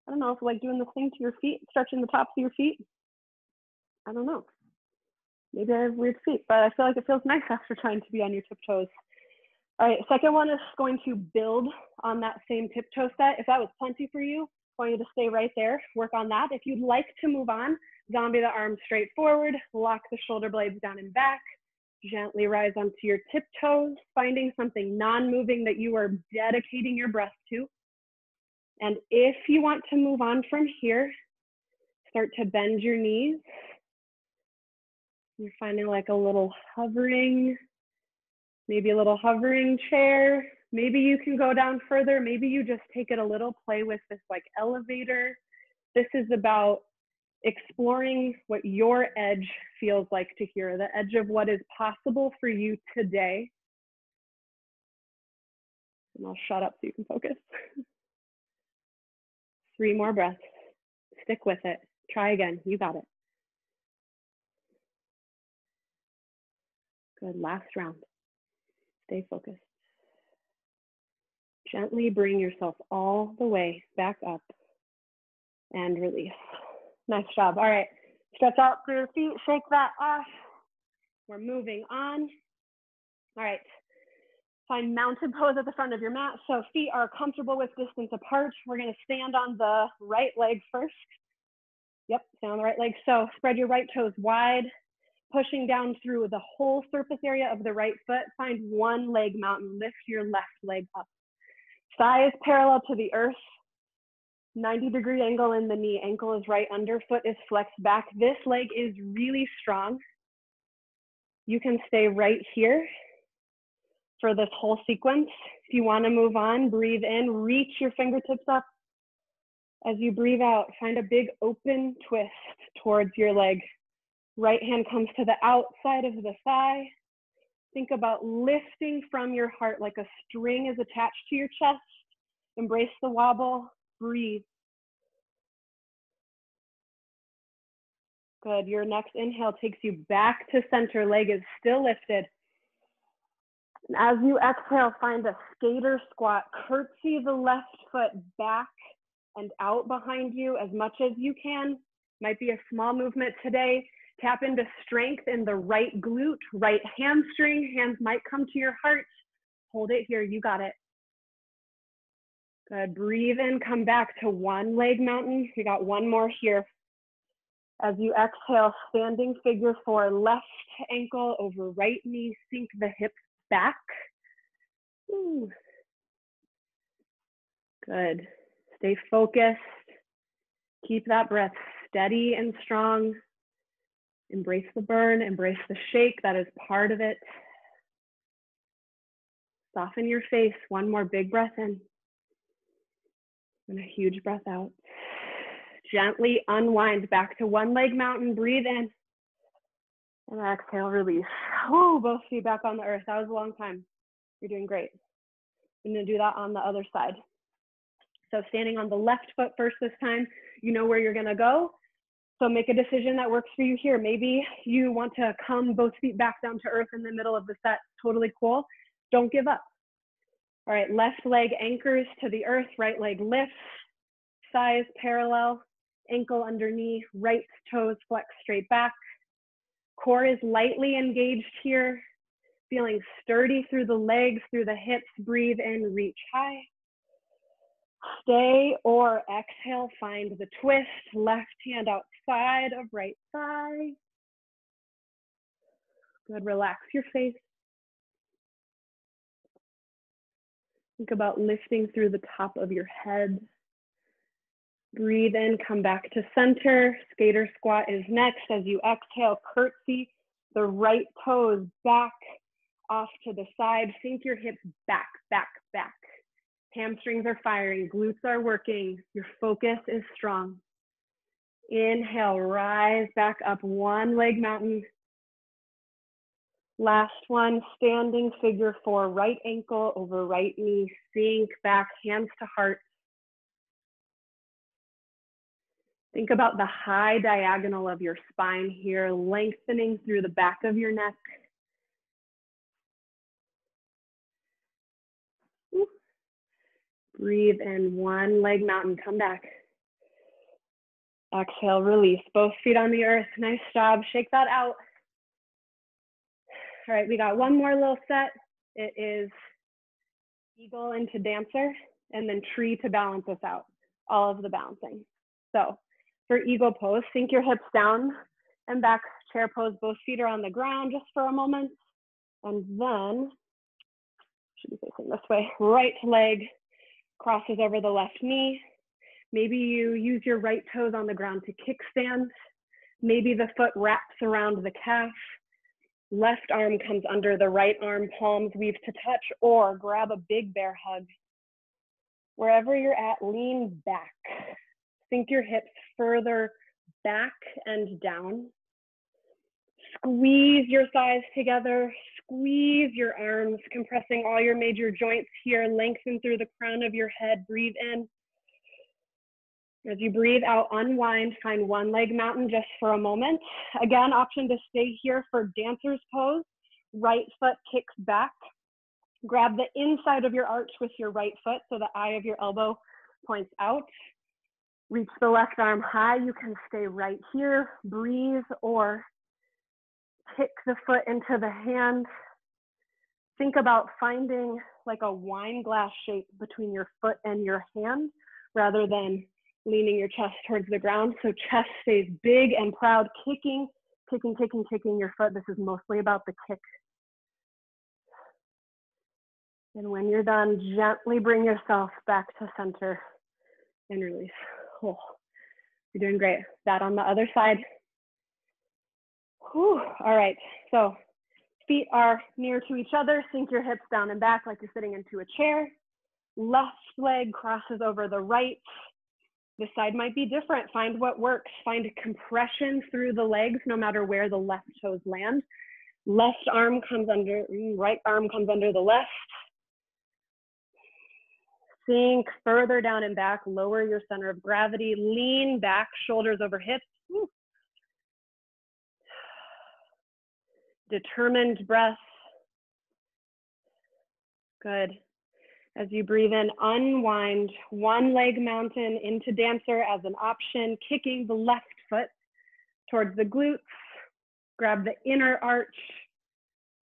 I don't know if like doing this thing to your feet, stretching the tops of your feet. I don't know. Maybe I have weird feet, but I feel like it feels nice after trying to be on your tiptoes. All right, second one is going to build on that same tiptoe set. If that was plenty for you, I want you to stay right there, work on that. If you'd like to move on, zombie the arms straight forward, lock the shoulder blades down and back, gently rise onto your tiptoes, finding something non-moving that you are dedicating your breath to. And if you want to move on from here, start to bend your knees. You're finding like a little hovering, maybe a little hovering chair. Maybe you can go down further. Maybe you just take it a little, play with this like elevator. This is about exploring what your edge feels like to here, the edge of what is possible for you today. And I'll shut up so you can focus. 3 more breaths. Stick with it. Try again. You got it. Good. Last round. Stay focused. Gently bring yourself all the way back up and release. Nice job. All right. Stretch out through your feet. Shake that off. We're moving on. All right. Find mounted pose at the front of your mat. So feet are comfortable with distance apart. We're going to stand on the right leg first. Yep, stand on the right leg. So spread your right toes wide, pushing down through the whole surface area of the right foot. Find one leg mountain. Lift your left leg up. Thigh is parallel to the earth. 90-degree angle in the knee. Ankle is right under. Foot is flexed back. This leg is really strong. You can stay right here for this whole sequence. If you want to move on, breathe in, reach your fingertips up. As you breathe out, find a big open twist towards your leg. Right hand comes to the outside of the thigh. Think about lifting from your heart like a string is attached to your chest. Embrace the wobble, breathe. Good, your next inhale takes you back to center, leg is still lifted. And as you exhale, find a skater squat. Curtsy the left foot back and out behind you as much as you can. Might be a small movement today. Tap into strength in the right glute, right hamstring. Hands might come to your heart. Hold it here, you got it. Good, breathe in, come back to one leg mountain. We got one more here. As you exhale, standing figure 4, left ankle over right knee, sink the hips back. Ooh. Good, stay focused. Keep that breath steady and strong. Embrace the burn, embrace the shake, that is part of it. Soften your face, one more big breath in. And a huge breath out. Gently unwind back to one leg mountain, breathe in. And exhale, release. Woo, both feet back on the earth. That was a long time. You're doing great. I'm gonna do that on the other side. So standing on the left foot first this time, you know where you're gonna go. So make a decision that works for you here. Maybe you want to come both feet back down to earth in the middle of the set. Totally cool. Don't give up. All right, left leg anchors to the earth, right leg lifts, thighs parallel. ankle under knee, right toes flex straight back. Core is lightly engaged here, feeling sturdy through the legs, through the hips. Breathe in, reach high. Stay or exhale, find the twist. Left hand outside of right thigh. Good, relax your face. Think about lifting through the top of your head. Breathe in, come back to center. Skater squat is next. As you exhale, curtsy the right toes back off to the side. Sink your hips back, back, back. Hamstrings are firing, glutes are working. Your focus is strong. Inhale, rise back up, one leg mountain. Last one, standing figure four, right ankle over right knee. Sink back, hands to heart. Think about the high diagonal of your spine here, lengthening through the back of your neck. Breathe in, one leg mountain, come back. Exhale, release, both feet on the earth. Nice job, shake that out. All right, we got one more little set. It is eagle into dancer, and then tree to balance us out, all of the balancing. So for eagle pose, sink your hips down and back, chair pose, both feet are on the ground just for a moment. And then, should be facing this way, right leg crosses over the left knee. Maybe you use your right toes on the ground to kickstand. Maybe the foot wraps around the calf. Left arm comes under the right arm, palms weave to touch, or grab a big bear hug. Wherever you're at, lean back. Sink your hips further back and down. Squeeze your thighs together, squeeze your arms, compressing all your major joints here. Lengthen through the crown of your head, breathe in. As you breathe out, unwind, find one leg mountain just for a moment. Again, option to stay here for dancer's pose. Right foot kicks back. Grab the inside of your arch with your right foot so the eye of your elbow points out. Reach the left arm high. You can stay right here, breathe, or kick the foot into the hand. Think about finding like a wine glass shape between your foot and your hand rather than leaning your chest towards the ground. So chest stays big and proud, kicking your foot. This is mostly about the kick. And when you're done, gently bring yourself back to center and release. Oh, you're doing great. That on the other side. Whew. All right, so feet are near to each other. Sink your hips down and back like you're sitting into a chair. Left leg crosses over the right. This side might be different. Find what works. Find compression through the legs no matter where the left toes land. Left arm comes under, right arm comes under the left. Sink further down and back, lower your center of gravity, lean back, shoulders over hips. Woo. Determined breath. Good. As you breathe in, unwind, one leg mountain into dancer as an option, kicking the left foot towards the glutes. Grab the inner arch.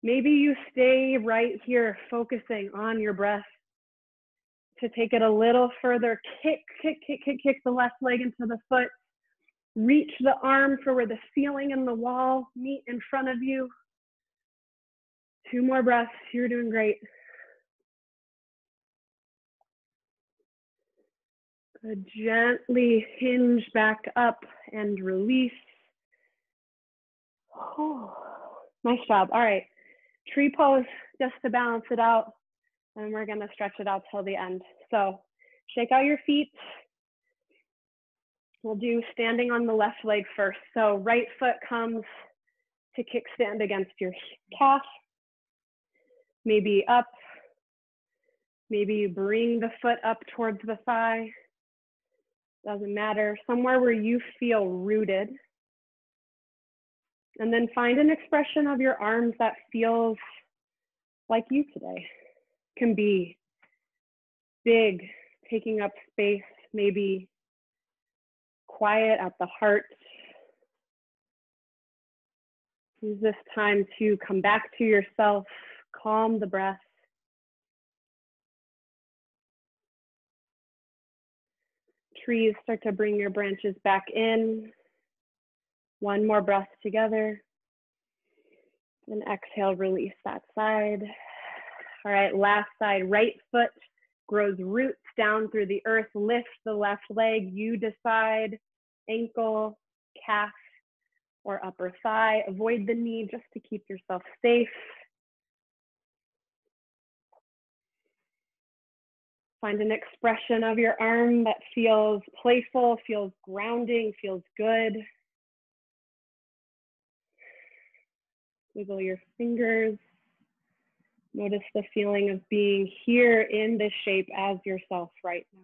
Maybe you stay right here, focusing on your breath. To take it a little further, kick the left leg into the foot. Reach the arm for where the ceiling and the wall meet in front of you. 2 more breaths, you're doing great. Good. Gently hinge back up and release. Oh, nice job. All right, tree pose just to balance it out. And we're gonna stretch it out till the end. So shake out your feet. We'll do standing on the left leg first. So right foot comes to kickstand against your calf. Maybe up. Maybe you bring the foot up towards the thigh. Doesn't matter. Somewhere where you feel rooted. And then find an expression of your arms that feels like you today. Can be big, taking up space, maybe quiet at the heart. Use this time to come back to yourself, calm the breath. Trees, start to bring your branches back in. One more breath together. And exhale, release that side. All right, last side, right foot grows roots down through the earth. Lift the left leg, you decide, ankle, calf, or upper thigh. Avoid the knee just to keep yourself safe. Find an expression of your arm that feels playful, feels grounding, feels good. Wiggle your fingers. Notice the feeling of being here in this shape as yourself right now.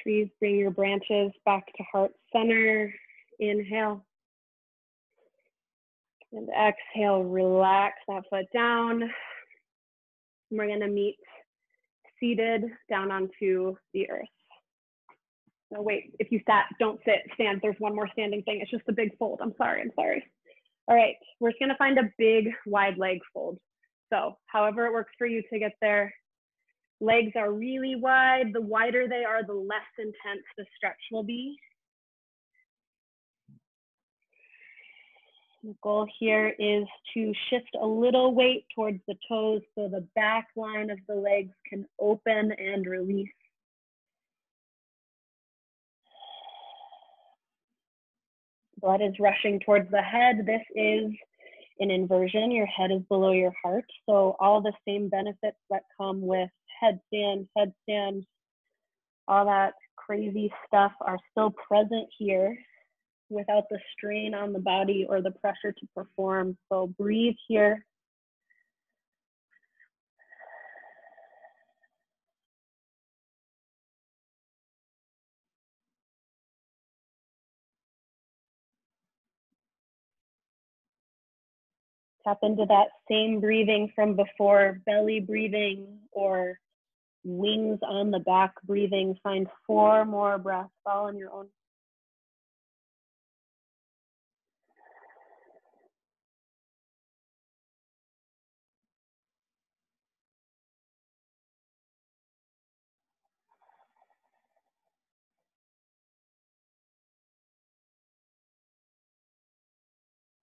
Trees, bring your branches back to heart center. Inhale. And exhale, relax that foot down. And we're gonna meet seated down onto the earth. No, wait, if you sat, don't sit, stand. There's one more standing thing. It's just a big fold. I'm sorry. All right, we're just gonna find a big wide leg fold. So however it works for you to get there. Legs are really wide. The wider they are, the less intense the stretch will be. The goal here is to shift a little weight towards the toes so the back line of the legs can open and release. Blood is rushing towards the head. This is an inversion. Your head is below your heart. So all the same benefits that come with headstand, all that crazy stuff are still present here without the strain on the body or the pressure to perform. So breathe here. Tap into that same breathing from before, belly breathing or wings on the back breathing. Find 4 more breaths all on your own.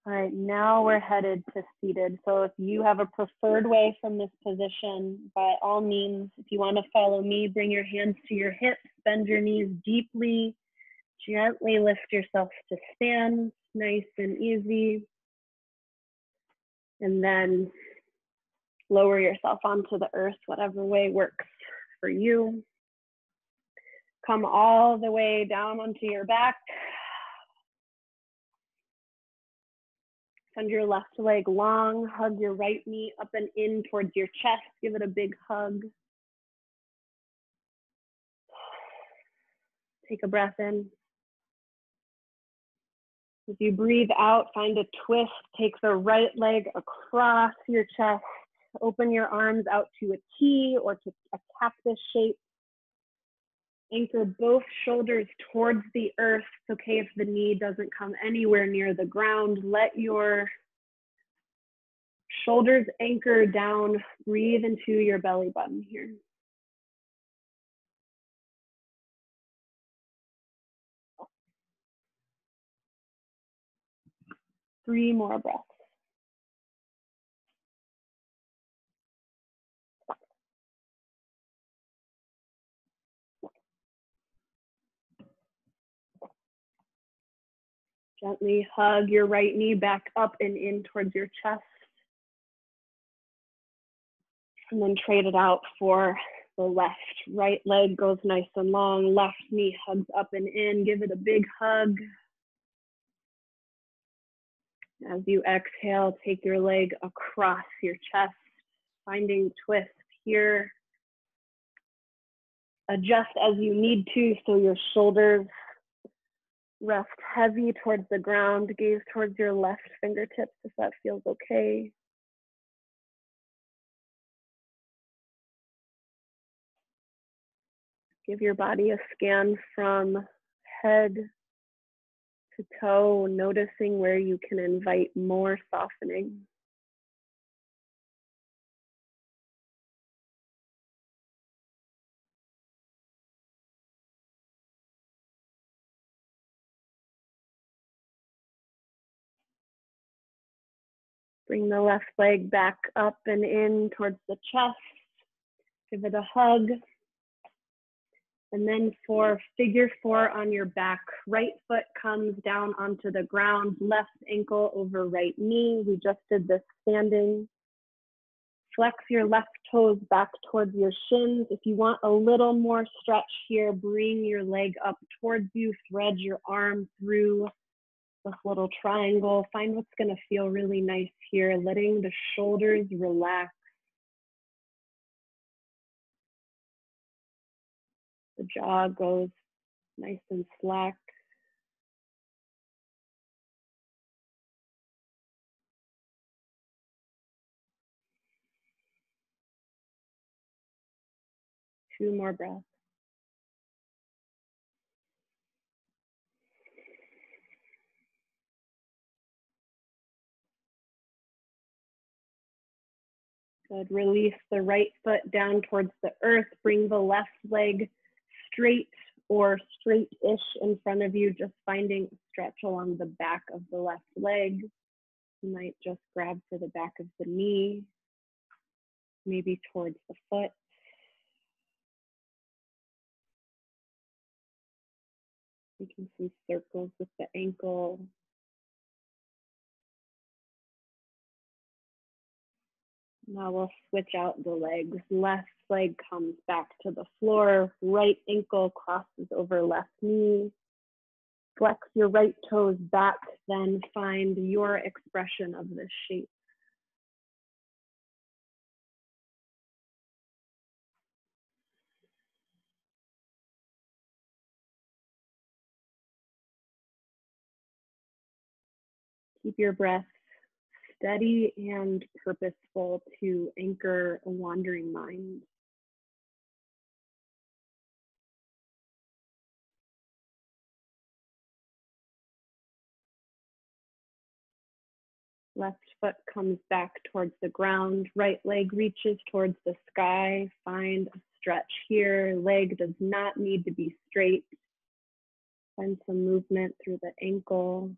All right, now we're headed to seated. So if you have a preferred way from this position, by all means, if you want to follow me, bring your hands to your hips, bend your knees deeply, gently lift yourself to stand, nice and easy. And then lower yourself onto the earth, whatever way works for you. Come all the way down onto your back. Send your left leg long, hug your right knee up and in towards your chest. Give it a big hug. Take a breath in. As you breathe out, find a twist. Take the right leg across your chest. Open your arms out to a T or to a cactus shape. Anchor both shoulders towards the earth. It's okay if the knee doesn't come anywhere near the ground. Let your shoulders anchor down. Breathe into your belly button here. Three more breaths. Gently hug your right knee back up and in towards your chest. And then trade it out for the left. Right leg goes nice and long. Left knee hugs up and in. Give it a big hug. As you exhale, take your leg across your chest, finding twist here. Adjust as you need to so your shoulders rest heavy towards the ground. Gaze towards your left fingertips if that feels okay. Give your body a scan from head to toe, noticing where you can invite more softening. Bring the left leg back up and in towards the chest. Give it a hug. And then for figure 4 on your back, right foot comes down onto the ground, left ankle over right knee. We just did this standing. Flex your left toes back towards your shins. If you want a little more stretch here, bring your leg up towards you, thread your arm through this little triangle. Find what's going to feel really nice here, letting the shoulders relax. The jaw goes nice and slack. Two more breaths. Good. Release the right foot down towards the earth. Bring the left leg straight or straight-ish in front of you, just finding a stretch along the back of the left leg. You might just grab for the back of the knee, maybe towards the foot. Making some circles with the ankle. Now we'll switch out the legs. Left leg comes back to the floor. Right ankle crosses over left knee. Flex your right toes back, then find your expression of this shape. Keep your breath steady and purposeful to anchor a wandering mind. Left foot comes back towards the ground. Right leg reaches towards the sky. Find a stretch here. Leg does not need to be straight. Find some movement through the ankle.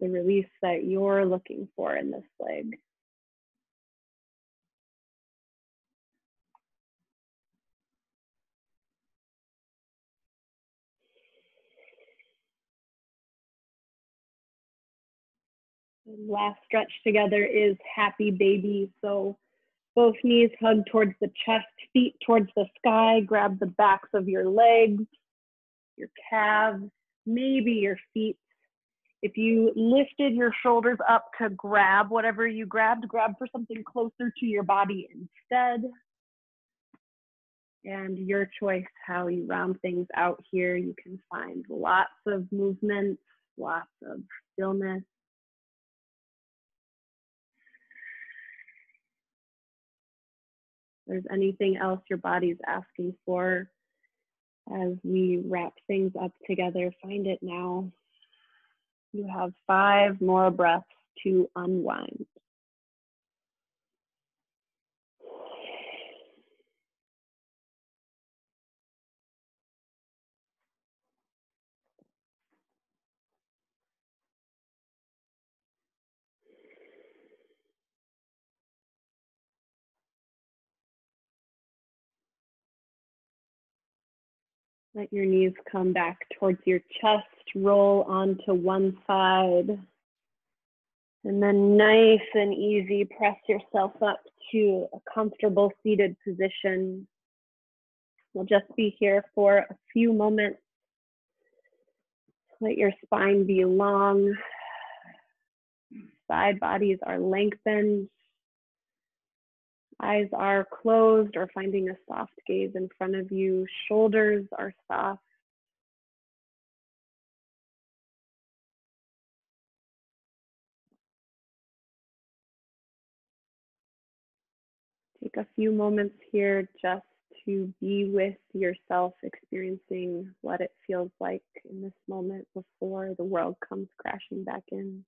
The release that you're looking for in this leg. The last stretch together is happy baby. So both knees hug towards the chest, feet towards the sky. Grab the backs of your legs, your calves, maybe your feet. If you lifted your shoulders up to grab whatever you grabbed, grab for something closer to your body instead. And your choice how you round things out here. You can find lots of movement, lots of stillness. If there's anything else your body's asking for as we wrap things up together, find it now. You have 5 more breaths to unwind. Let your knees come back towards your chest, roll onto one side. And then nice and easy, press yourself up to a comfortable seated position. We'll just be here for a few moments. Let your spine be long. Side bodies are lengthened. Eyes are closed or finding a soft gaze in front of you. Shoulders are soft. Take a few moments here just to be with yourself, experiencing what it feels like in this moment before the world comes crashing back in.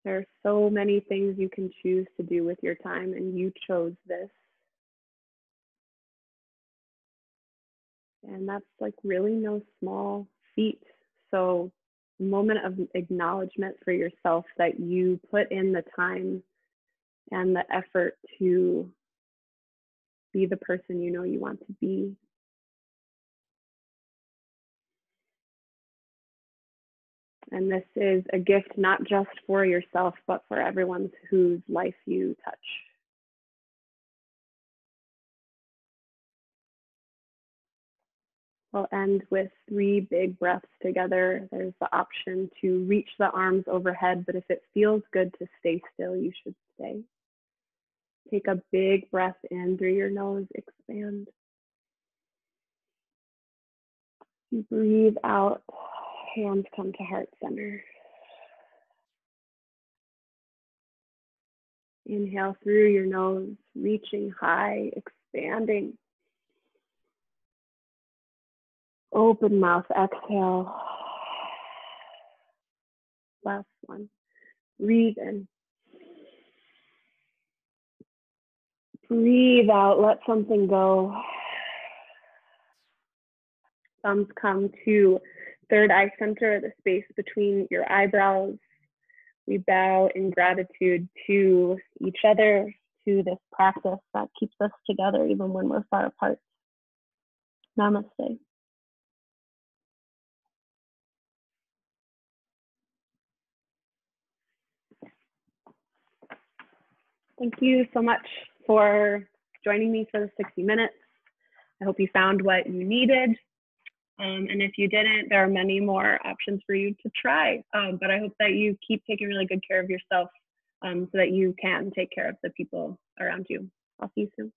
There are so many things you can choose to do with your time, and you chose this. And that's like really no small feat. So, a moment of acknowledgement for yourself that you put in the time and the effort to be the person you know you want to be. And this is a gift not just for yourself, but for everyone whose life you touch. We'll end with 3 big breaths together. There's the option to reach the arms overhead, but if it feels good to stay still, you should stay. Take a big breath in through your nose, expand. You breathe out, hands come to heart center. Inhale through your nose, reaching high, expanding. Open mouth, exhale. Last one. Breathe in. Breathe out, let something go. Thumbs come to third eye center, the space between your eyebrows. We bow in gratitude to each other, to this practice that keeps us together even when we're far apart. Namaste. Thank you so much for joining me for the 60 minutes. I hope you found what you needed. And if you didn't, there are many more options for you to try. But I hope that you keep taking really good care of yourself so that you can take care of the people around you. I'll see you soon.